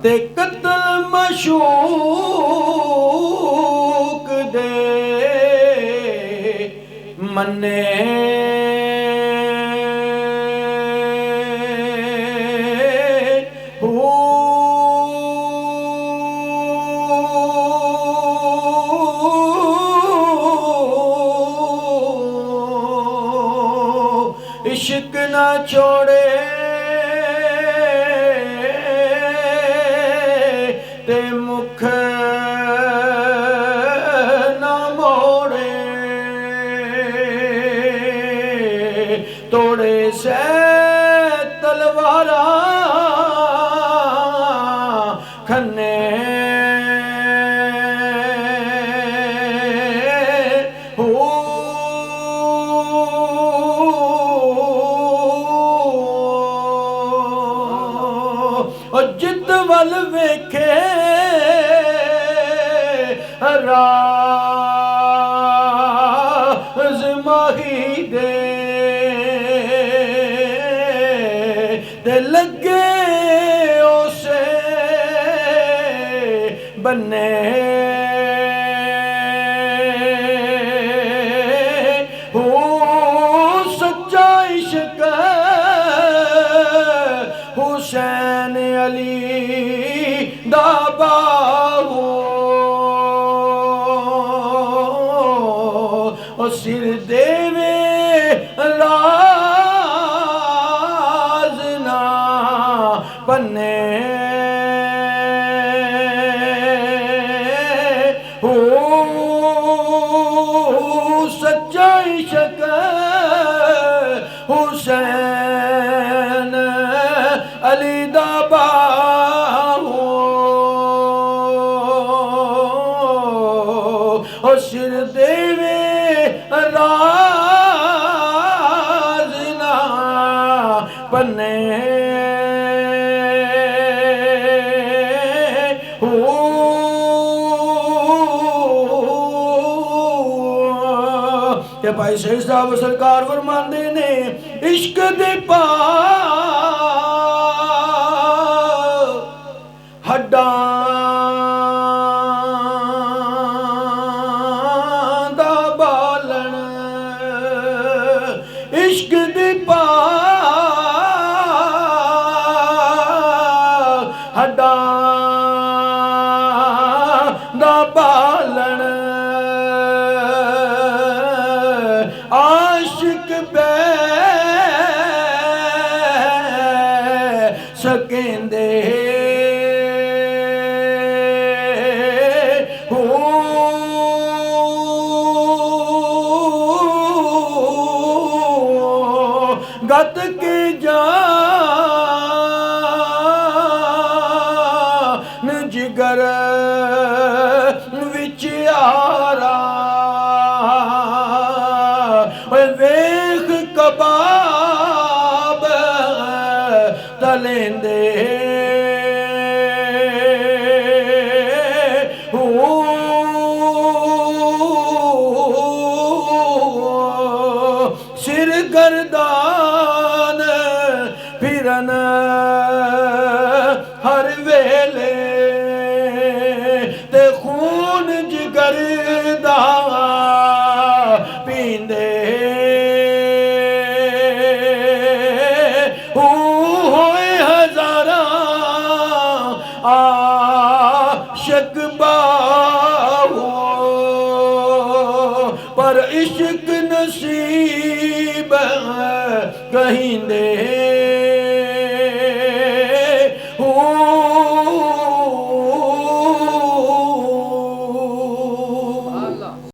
ते कत्ल मशूक दे मन्ने इश्क ना छोड़े ते मुख ना मोड़े तोड़े से तलवारा खन्ने जित वल वेखे राज माही दे लगे उसे बन्ने सच्चा इश्क हुसैन अली दा बाहू सिर देवे राज ना बन्ने हो सच्चा इश्क हुसैन अली दा बाहू सिर देवे राज ना बन्ने ते भाई शहीद साहब सरकार फरमांदे ने इश्क दे पा हड्डां दा बालण इश्क दे पा हड्डां दा बालण आशिक बे सकेंदे गत के जान जिगर विच आरा वेख कबाब तलेंदे सिर गर्दान फिरन हर वेले ते खून जिगर दा पींदे होए हजारा आशिक बाहू पर इश्क नसीब कहीं दे